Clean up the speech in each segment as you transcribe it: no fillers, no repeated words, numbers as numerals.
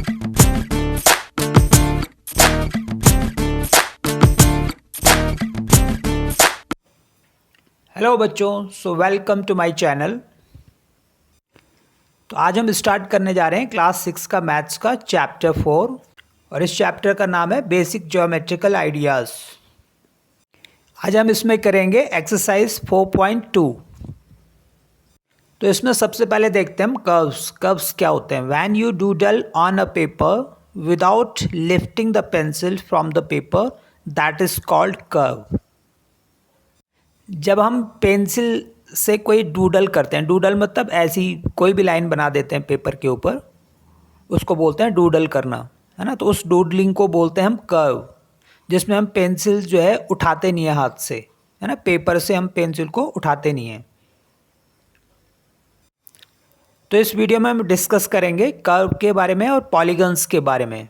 Hello बच्चों, so welcome to my channel. तो आज हम स्टार्ट करने जा रहे हैं क्लास 6 का मैथ्स का चैप्टर 4 और इस चैप्टर का नाम है बेसिक ज्योमेट्रिकल आइडियाज़। आज हम इसमें करेंगे एक्सरसाइज 4.2। तो इसमें सबसे पहले देखते हैं हम कर्व्स। कर्व्स क्या होते हैं? When you doodle on a paper without lifting the pencil from the paper, that is called curve. जब हम पेंसिल से कोई डूडल करते हैं, डूडल मतलब ऐसी कोई भी लाइन बना देते हैं पेपर के ऊपर, उसको बोलते हैं डूडल करना, है ना। तो उस डूडलिंग को बोलते हैं हम कर्व, जिसमें हम पेंसिल जो है उठाते नहीं है हाथ से, है ना। पेपर से हम पेंसिल को उठाते नहीं हैं। तो इस वीडियो में हम डिस्कस करेंगे कर्व के बारे में और पॉलीगन्स के बारे में।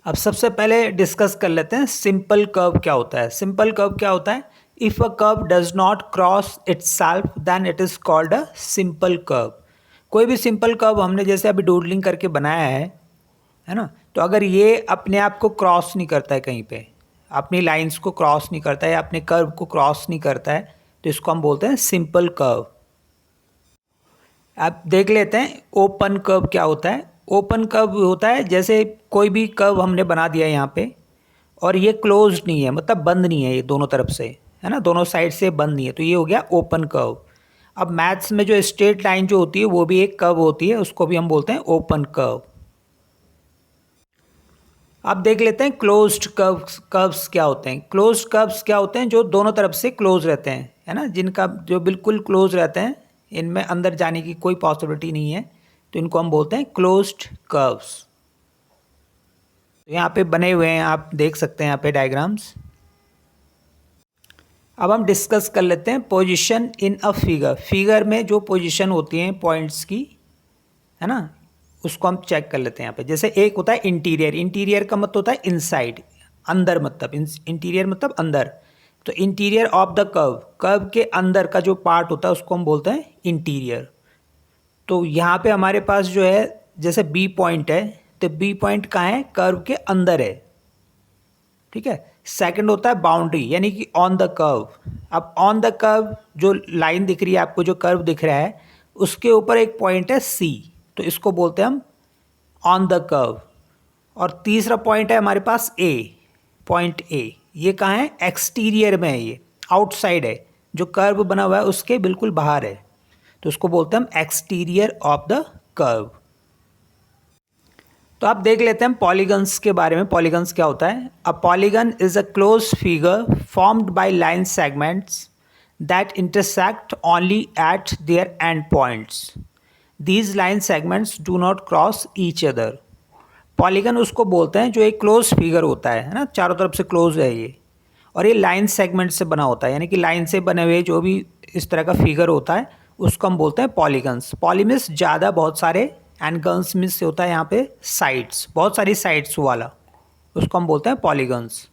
अब सबसे पहले डिस्कस कर लेते हैं सिंपल कर्व क्या होता है। सिंपल कर्व क्या होता है? If a curve does not cross itself then it is called a simple curve. कोई भी सिंपल कर्व हमने जैसे अभी डूडलिंग करके बनाया है ना, तो अगर ये अपने आप को क्रॉस नहीं करता है, कहीं पे अपनी लाइंस को क्रॉस नहीं करता है या अपने कर्व को क्रॉस नहीं करता है, तो इसको हम बोलते हैं सिंपल कर्व। अब देख लेते हैं ओपन कर्व क्या होता है। ओपन कर्व होता है जैसे कोई भी कर्व हमने बना दिया है यहाँ पे और ये क्लोज्ड नहीं है, मतलब बंद नहीं है ये दोनों तरफ से, है ना, दोनों साइड से बंद नहीं है, तो ये हो गया ओपन कर्व। अब मैथ्स में जो स्ट्रेट लाइन जो होती है वो भी एक कर्व होती है, उसको भी हम बोलते हैं ओपन कर्व। अब देख लेते हैं क्लोज्ड कर्व्स। कर्व्स क्या होते हैं? क्लोज्ड कर्व्स क्या होते हैं? जो दोनों तरफ से क्लोज रहते हैं, है ना, जिनका जो बिल्कुल क्लोज रहते हैं, इनमें अंदर जाने की कोई पॉसिबिलिटी नहीं है, तो इनको हम बोलते हैं क्लोज्ड कर्व्स। तो यहाँ पे बने हुए हैं, आप देख सकते हैं यहाँ पे डायग्राम्स। अब हम डिस्कस कर लेते हैं position in a figure. Figure में जो पोजीशन होती हैं पॉइंट्स की, है ना, उसको हम चेक कर लेते हैं यहाँ पे। जैसे एक होता है इंटीरियर। इंटीरियर का मतलब होता है इनसाइड, अंदर, मतलब इंटीरियर मतलब अंदर। तो interior of the curve, curve के अंदर का जो पार्ट होता है उसको हम बोलते हैं इंटीरियर। तो यहाँ पे हमारे पास जो है जैसे बी पॉइंट है, तो बी पॉइंट कहाँ है? कर्व के अंदर है, ठीक है। सेकंड होता है बाउंड्री, यानी कि ऑन द कर्व। अब ऑन द कर्व जो लाइन दिख रही है आपको, जो कर्व दिख रहा है, उसके ऊपर एक पॉइंट है सी, तो इसको बोलते हैं हम ऑन द कर्व। और तीसरा पॉइंट है हमारे पास ए, पॉइंट ए। ये कहाँ है? एक्सटीरियर में है, ये आउटसाइड है, जो कर्व बना हुआ है उसके बिल्कुल बाहर है, तो उसको बोलते हैं हम एक्सटीरियर ऑफ द कर्व। तो आप देख लेते हैं पॉलीगन्स के बारे में। पॉलीगन्स क्या होता है? A polygon is a close figure formed by line segments that intersect only eight there and points. These line segments do not cross each other. Polygon उसको बोलते हैं जो एक क्लोज फिगर होता है ना, चारों तरफ से क्लोज है ये, और ये लाइन सेगमेंट से बना होता है, यानी कि लाइन से बने हुए जो भी इस तरह का फिगर होता है उसको हम बोलते हैं पॉलीगन्स। पॉलीमिस ज़्यादा, बहुत सारे, एंड गन्स मिस से होता है यहाँ पे साइड्स, बहुत सारी साइड्स वाला, उसको हम बोलते हैं पॉलीगन्स।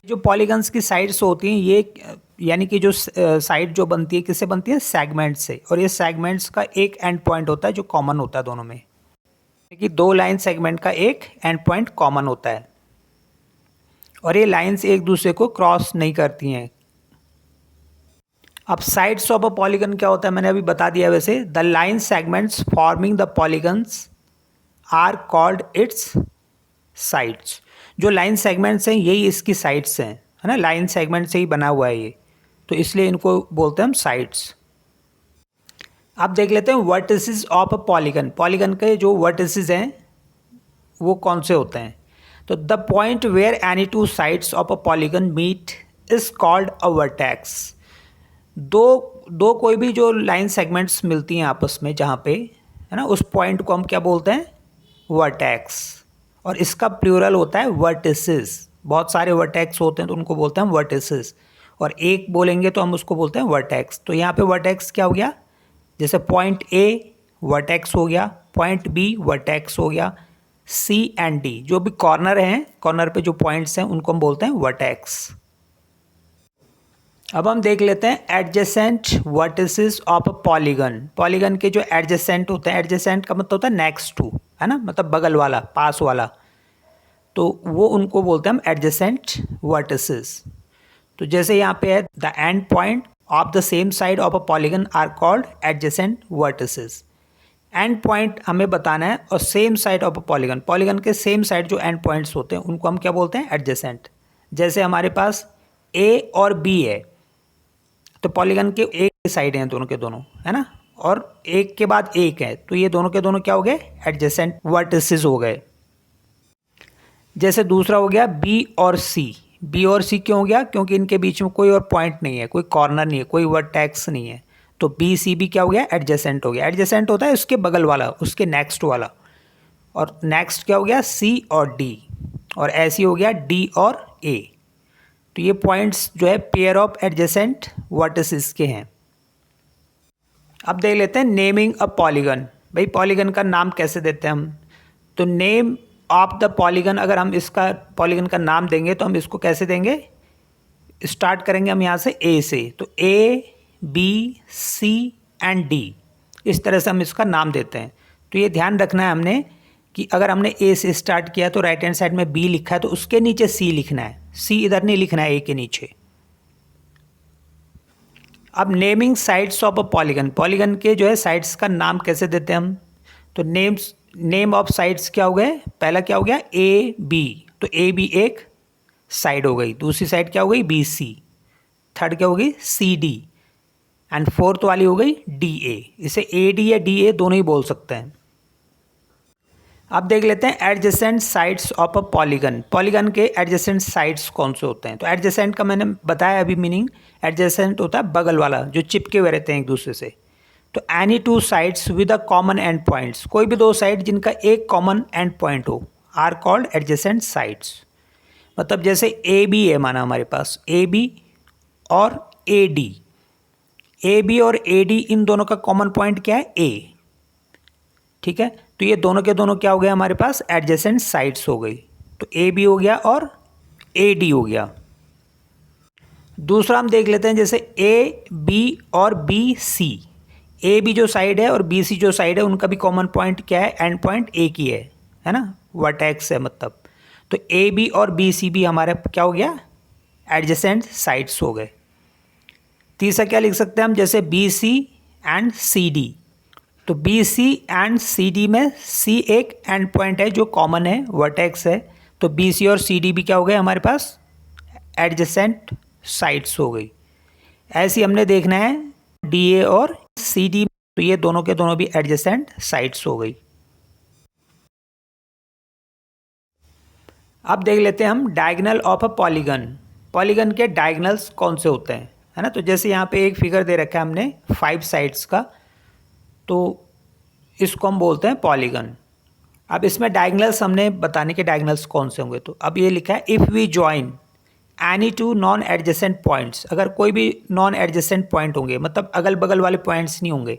जो पॉलीगन्स की साइड्स होती हैं ये, यानी कि जो साइड जो बनती है किससे बनती है? सेगमेंट से। और ये सेगमेंट्स का एक एंड पॉइंट होता है जो कॉमन होता है दोनों में, कि दो लाइन सेगमेंट का एक एंड पॉइंट कॉमन होता है और ये लाइंस एक दूसरे को क्रॉस नहीं करती हैं। अब साइड्स ऑफ अ पॉलीगन क्या होता है मैंने अभी बता दिया। वैसे the line segments forming the polygons are called its sides. जो लाइन सेगमेंट्स हैं यही इसकी साइड्स हैं, है ना, लाइन सेगमेंट से ही बना हुआ है ये, तो इसलिए इनको बोलते हैं हम साइड्स। अब देख लेते हैं vertices of a polygon. Polygon के जो वर्टिसेस हैं वो कौन से होते हैं? तो the point where any two sides of a polygon meet is called a vertex. दो कोई भी जो लाइन सेगमेंट्स मिलती हैं आपस में जहाँ पे, है ना, उस पॉइंट को हम क्या बोलते हैं? वर्टेक्स। और इसका प्लूरल होता है वर्टिसेस। बहुत सारे वर्टेक्स होते हैं तो उनको बोलते हैं वर्टिसेस, और एक बोलेंगे तो हम उसको बोलते हैं वर्टेक्स। तो यहाँ पे वर्टेक्स क्या हो गया? जैसे पॉइंट ए वर्टेक्स हो गया, पॉइंट बी वर्टेक्स हो गया, सी एंड डी जो भी कॉर्नर हैं, कॉर्नर पे जो पॉइंट्स हैं उनको हम बोलते हैं वर्टेक्स। अब हम देख लेते हैं adjacent vertices of a polygon. Polygon के जो एडजेसेंट होते हैं, एडजेसेंट का मतलब होता है नेक्स्ट टू, है ना, मतलब बगल वाला, पास वाला, तो वो उनको बोलते हैं हम एडजेसेंट वर्टिसेस। तो जैसे यहाँ पे है the end point of the same side of a polygon are called adjacent vertices. End point हमें बताना है और same side of a polygon, polygon के सेम साइड जो एंड पॉइंट्स होते हैं उनको हम क्या बोलते हैं, एडजेसेंट। जैसे हमारे पास ए और बी है, तो पॉलीगन के एक साइड हैं दोनों के दोनों, है ना, और एक के बाद एक है, तो ये दोनों के दोनों क्या हो गए, एडजेसेंट वर्टिसेस हो गए। जैसे दूसरा हो गया बी और सी। बी और सी क्यों हो गया, क्योंकि इनके बीच में कोई और पॉइंट नहीं है, कोई कॉर्नर नहीं है, कोई वर्टेक्स नहीं है, तो बी सी भी क्या हो गया, एडजेसेंट हो गया। एडजेसेंट होता है उसके बगल वाला, उसके नेक्स्ट वाला, और नेक्स्ट क्या हो गया, सी और डी, और ऐसी हो गया डी और ए। तो ये पॉइंट्स जो है पेयर ऑफ एडजेसेंट वर्टिसेस के हैं। अब देख लेते हैं नेमिंग अ पॉलीगन। भाई पॉलीगन का नाम कैसे देते हैं हम, तो नेम ऑफ द पॉलीगन, अगर हम इसका पॉलीगन का नाम देंगे तो हम इसको कैसे देंगे, स्टार्ट करेंगे हम यहाँ से ए से, तो A B C and D, इस तरह से हम इसका नाम देते हैं। तो ये ध्यान रखना है हमने कि अगर हमने ए से स्टार्ट किया तो राइट हैंड साइड में बी लिखा है तो उसके नीचे सी लिखना है, सी इधर नहीं लिखना है ए के नीचे। अब naming sides of a polygon, polygon के जो है साइड्स का नाम कैसे देते हैं हम, तो नेम ऑफ साइड्स क्या हो गए, पहला क्या हो गया ए बी, तो ए बी एक साइड हो गई, दूसरी साइड क्या हो गई बी सी, थर्ड क्या हो गई सी डी, एंड फोर्थ वाली हो गई डी ए। इसे ए डी या डी ए दोनों ही बोल सकते हैं। अब देख लेते हैं adjacent sides of a polygon. Polygon के एडजेसेंट साइड्स कौन से होते हैं, तो एडजेसेंट का मैंने बताया अभी मीनिंग, एडजेसेंट होता है बगल वाला, जो चिपके हुए रहते हैं एक दूसरे से। तो any two sides with a common and points, कोई भी दो साइड जिनका एक कॉमन एंड पॉइंट हो, आर कॉल्ड एडजेसेंट साइड्स। मतलब जैसे ए बी है माना हमारे पास, ए बी और ए डी, ए बी और ए डी इन दोनों का कॉमन पॉइंट क्या है, ए, ठीक है। तो ये दोनों के दोनों क्या हो गए हमारे पास, एडजेसेंट साइड्स हो गई। तो ए बी हो गया और ए डी हो गया। दूसरा हम देख लेते हैं जैसे ए बी और बी सी, ए बी जो साइड है और बी सी जो साइड है उनका भी कॉमन पॉइंट क्या है, एंड पॉइंट एक ही है ना, वर्टेक्स है मतलब। तो ए बी और बी सी भी हमारे क्या हो गया, एडजेसेंट साइड्स हो गए। तीसरा क्या लिख सकते हैं हम, जैसे B C and C D, तो B C and C D में सी एक एंड पॉइंट है जो कॉमन है, वर्टेक्स है, तो बी सी और सी डी भी क्या हो गए हमारे पास, एडजेसेंट साइड्स हो गई। ऐसी हमने देखना है डी ए और सी डी, तो ये दोनों के दोनों भी एडजेसेंट साइड्स हो गई। अब देख लेते हैं हम diagonal of a polygon. Polygon के डायगोनल्स कौन से होते हैं, है ना, तो जैसे यहाँ पे एक फिगर दे रखा है हमने 5 साइड्स का, तो इसको हम बोलते हैं पॉलीगन। अब इसमें डायगोनल्स हमने बताने के डायगोनल्स कौन से होंगे, तो अब ये लिखा है if we join any two non adjacent points, अगर कोई भी नॉन एडजेसेंट पॉइंट होंगे, मतलब अगल बगल वाले पॉइंट्स नहीं होंगे,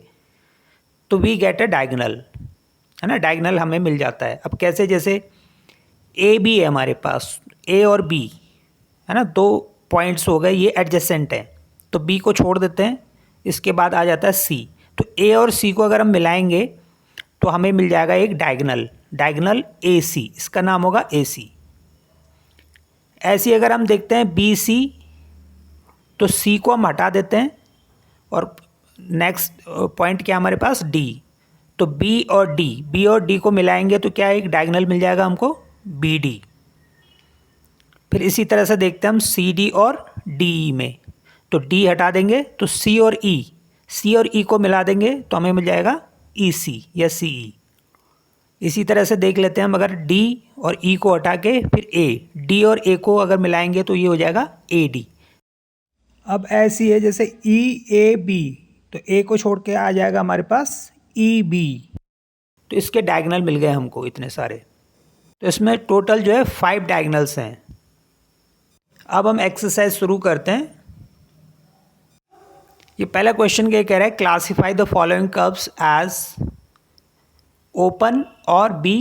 तो वी गेट अ डायगोनल, है ना, डायगोनल हमें मिल जाता है। अब कैसे, जैसे ए बी है हमारे पास, ए और बी, है ना, दो पॉइंट्स हो गए, ये एडजेसेंट है, तो बी को छोड़ देते हैं, इसके बाद आ जाता है सी, तो ए और सी को अगर हम मिलाएंगे तो हमें मिल जाएगा एक डायगोनल, डायगोनल ए सी, इसका नाम होगा ए सी। ऐसी अगर हम देखते हैं बी सी, तो सी को हम हटा देते हैं और नेक्स्ट पॉइंट क्या हमारे पास डी, तो बी और डी को मिलाएंगे तो क्या एक डायगोनल मिल जाएगा हमको, बी डी। फिर इसी तरह से देखते हैं हम सी डी और डी ई में, तो डी हटा देंगे तो सी और ई को मिला देंगे तो हमें मिल जाएगा ई सी या सी ई। इसी तरह से देख लेते हैं हम, अगर डी और ई को हटा के फिर ए, डी और ए को अगर मिलाएंगे तो ये हो जाएगा ए डी। अब ऐसी है जैसे ई ए बी, तो ए को छोड़ के आ जाएगा हमारे पास ई बी, तो इसके डायगोनल मिल गए हमको इतने सारे। तो इसमें टोटल जो है 5 डायगोनल्स हैं। अब हम एक्सरसाइज शुरू करते हैं। ये पहला क्वेश्चन क्या कह रहा है, classify the following curves as open और बी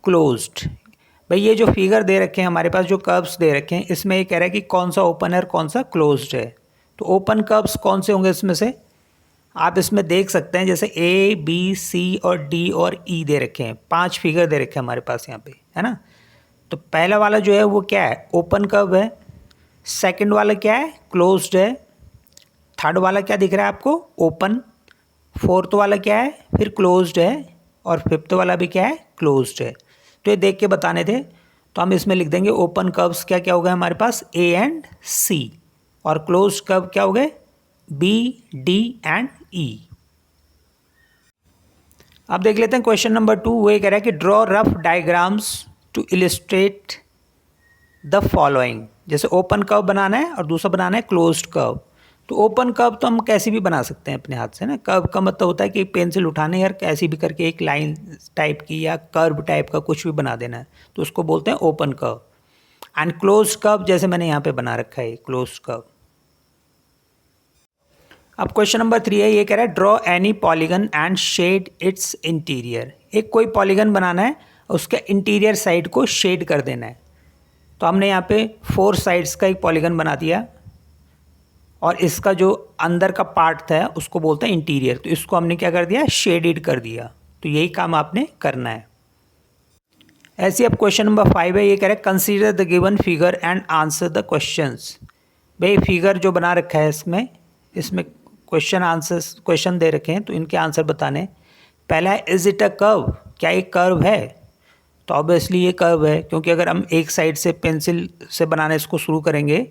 क्लोज्ड। भाई ये जो फिगर दे रखे हैं हमारे पास, जो कर्व्स दे रखे हैं, इसमें ये कह रहा है कि कौन सा ओपन है और कौन सा क्लोज्ड है। तो ओपन कर्व्स कौन से होंगे इसमें से? आप इसमें देख सकते हैं जैसे ए बी सी और डी और ई दे रखे हैं, 5 फिगर दे रखे हैं हमारे पास यहाँ पे, है ना। तो पहला वाला जो है वो क्या है? ओपन कर्व है। सेकंड वाला क्या है? क्लोज्ड है। थर्ड वाला क्या दिख रहा है आपको? ओपन। फोर्थ वाला क्या है? फिर क्लोज्ड है। और फिफ्थ वाला भी क्या है? क्लोज्ड है। तो ये देख के बताने थे, तो हम इसमें लिख देंगे ओपन कर्व्स क्या क्या हो गए हमारे पास? ए एंड सी। और क्लोज्ड कर्व क्या हो गए? बी डी एंड ई। अब देख लेते हैं क्वेश्चन नंबर 2। वो ये कह रहा है कि draw rough diagrams to illustrate the following. जैसे ओपन कर्व बनाना है और दूसरा बनाना है क्लोज्ड कर्व। तो ओपन कर्व तो हम कैसे भी बना सकते हैं अपने हाथ से ना। कर्व का मतलब होता है कि पेंसिल उठाने यार कैसी भी करके एक लाइन टाइप की या कर्व टाइप का कुछ भी बना देना है, तो उसको बोलते हैं open curve. And closed curve जैसे मैंने यहाँ पे बना रखा है क्लोज्ड कर्व। अब क्वेश्चन नंबर 3 है, ये कह रहा है draw any polygon and shade its interior. एक कोई पॉलीगन बनाना है, उसके इंटीरियर साइड को शेड कर देना है। तो हमने यहाँ पे 4 साइड्स का एक पॉलीगन बना दिया और इसका जो अंदर का पार्ट था उसको बोलते हैं इंटीरियर। तो इसको हमने क्या कर दिया? शेडेड कर दिया। तो यही काम आपने करना है। ऐसे अब क्वेश्चन नंबर 5 है, ये कह रहा है consider the given figure and answer the questions. भाई फिगर जो बना रखा है इसमें क्वेश्चन दे रखे हैं, तो इनके आंसर बताने। पहला है इज इट अ कर्व? क्या एक कर्व है? तो ऑब्वियसली ये कर्व है, क्योंकि अगर हम एक साइड से पेंसिल से बनाना इसको शुरू करेंगे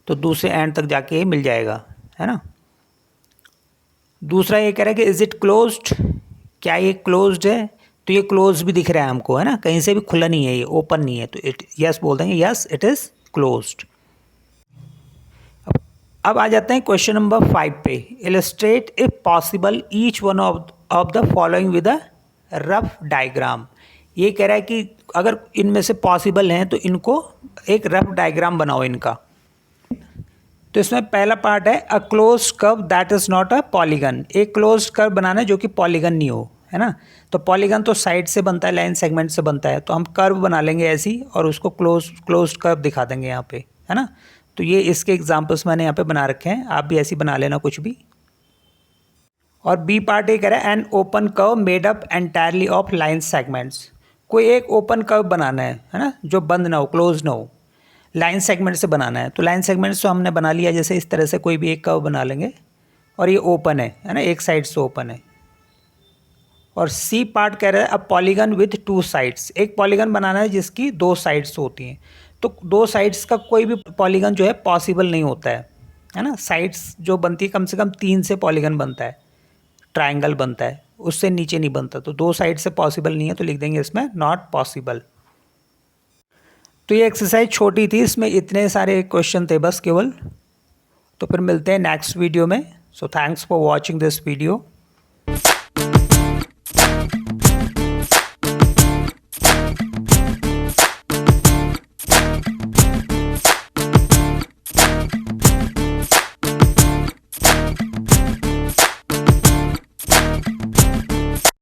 तो दूसरे एंड तक जाके मिल जाएगा, है ना। दूसरा ये कह रहा है कि इज इट क्लोज्ड? क्या ये क्लोज्ड है? तो ये क्लोज भी दिख रहा है हमको, है ना, कहीं से भी खुला नहीं है, ये ओपन नहीं है। तो इट यस बोल देंगे, यस इट इज़ क्लोज्ड। अब आ जाते हैं क्वेश्चन नंबर 5 पे। Illustrate if possible each one of the following with a rough diagram. ये कह रहा है कि अगर इनमें से पॉसिबल हैं तो इनको एक रफ डायग्राम बनाओ इनका। तो इसमें पहला पार्ट है a close curve that is not a polygon. एक क्लोज कर्व बनाना है जो कि पॉलीगन नहीं हो, है ना। तो पॉलीगन तो साइड से बनता है, लाइन सेगमेंट से बनता है। तो हम कर्व बना लेंगे ऐसी और उसको क्लोज कर्व दिखा देंगे यहाँ पे, है ना। तो ये इसके एग्जाम्पल्स मैंने यहाँ पे बना रखे हैं, आप भी ऐसी बना लेना कुछ भी। और बी पार्ट ये कह रहा है an open curve made up entirely of line segments. कोई एक ओपन कर्व बनाना है ना, जो बंद ना हो, क्लोज ना हो, लाइन सेगमेंट से बनाना है। तो लाइन सेगमेंट्स तो हमने बना लिया, जैसे इस तरह से कोई भी एक कर्व बना लेंगे और ये ओपन है ना, एक साइड से ओपन है। और सी पार्ट कह रहा है अ पॉलीगन विथ 2 साइड्स। एक पॉलीगन बनाना है जिसकी 2 साइड्स होती हैं। तो 2 साइड्स का कोई भी पॉलीगन जो है पॉसिबल नहीं होता है ना। साइड्स जो बनती है कम से कम 3 से पॉलीगन बनता है, ट्रायंगल बनता है, उससे नीचे नहीं बनता। तो 2 साइड से पॉसिबल नहीं है, तो लिख देंगे इसमें नॉट पॉसिबल। तो ये एक्सरसाइज छोटी थी, इसमें इतने सारे क्वेश्चन थे बस केवल। तो फिर मिलते हैं नेक्स्ट वीडियो में। So thanks for watching this video.